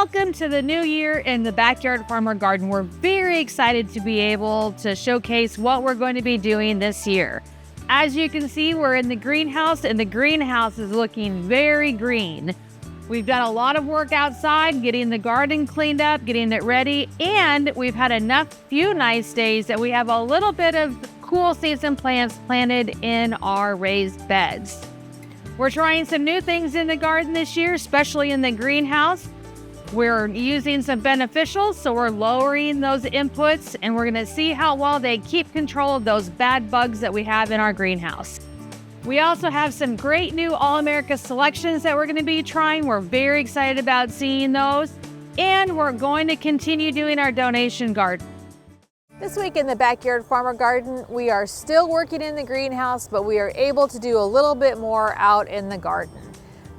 Welcome to the new year in the Backyard Farmer Garden. We're very excited to be able to showcase what we're going to be doing this year. As you can see, we're in the greenhouse, and the greenhouse is looking very green. We've done a lot of work outside, getting the garden cleaned up, getting it ready, and we've had few nice days that we have a little bit of cool season plants planted in our raised beds. We're trying some new things in the garden this year, especially in the greenhouse. We're using some beneficials, so we're lowering those inputs, and we're gonna see how well they keep control of those bad bugs that we have in our greenhouse. We also have some great new All-America selections that we're gonna be trying. We're very excited about seeing those, and we're going to continue doing our donation garden. This week in the Backyard Farmer Garden, we are still working in the greenhouse, but we are able to do a little bit more out in the garden.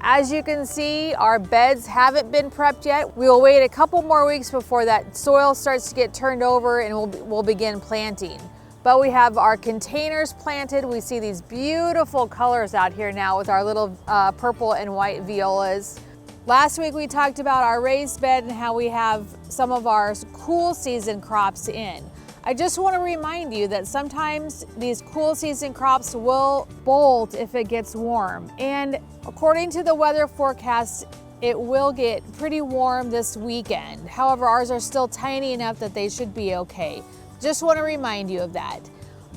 As you can see, our beds haven't been prepped yet. We will wait a couple more weeks before that soil starts to get turned over, and we'll begin planting. But we have our containers planted. We see these beautiful colors out here now with our little purple and white violas. Last week we talked about our raised bed and how we have some of our cool season crops in. I just want to remind you that sometimes these cool season crops will bolt if it gets warm. And according to the weather forecast, it will get pretty warm this weekend. However, ours are still tiny enough that they should be okay. Just want to remind you of that.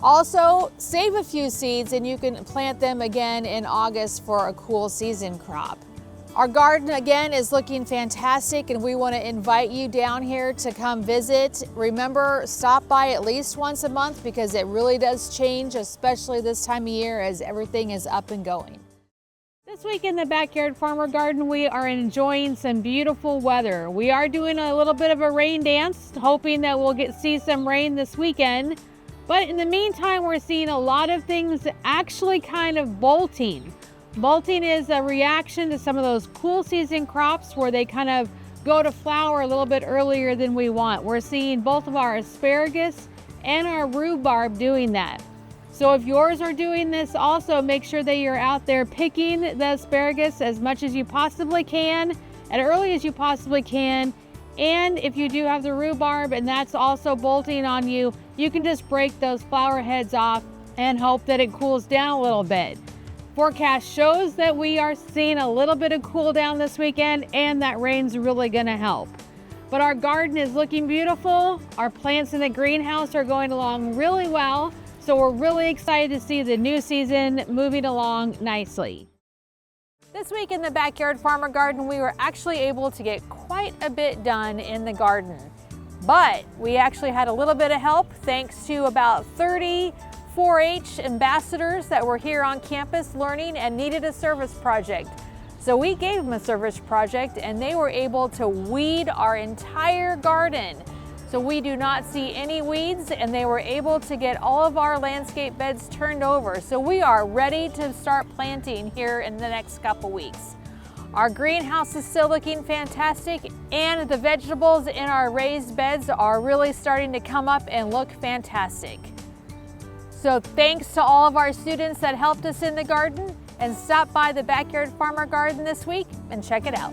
Also, save a few seeds and you can plant them again in August for a cool season crop. Our garden again is looking fantastic, and we want to invite you down here to come visit. Remember, stop by at least once a month because it really does change, especially this time of year as everything is up and going. This week in the Backyard Farmer Garden, we are enjoying some beautiful weather. We are doing a little bit of a rain dance, hoping that we'll see some rain this weekend. But in the meantime, we're seeing a lot of things actually kind of bolting. Bolting is a reaction to some of those cool season crops where they kind of go to flower a little bit earlier than we want. We're seeing both of our asparagus and our rhubarb doing that. So if yours are doing this, also make sure that you're out there picking the asparagus as much as you possibly can, as early as you possibly can. And if you do have the rhubarb and that's also bolting on you, you can just break those flower heads off and hope that it cools down a little bit. Forecast shows that we are seeing a little bit of cool down this weekend, and that rain's really gonna help. But our garden is looking beautiful. Our plants in the greenhouse are going along really well. So we're really excited to see the new season moving along nicely. This week in the Backyard Farmer Garden, we were actually able to get quite a bit done in the garden. But we actually had a little bit of help thanks to about 30 4-H ambassadors that were here on campus learning and needed a service project. So we gave them a service project and they were able to weed our entire garden. So we do not see any weeds, and they were able to get all of our landscape beds turned over. So we are ready to start planting here in the next couple weeks. Our greenhouse is still looking fantastic, and the vegetables in our raised beds are really starting to come up and look fantastic. So thanks to all of our students that helped us in the garden, and stop by the Backyard Farmer Garden this week and check it out.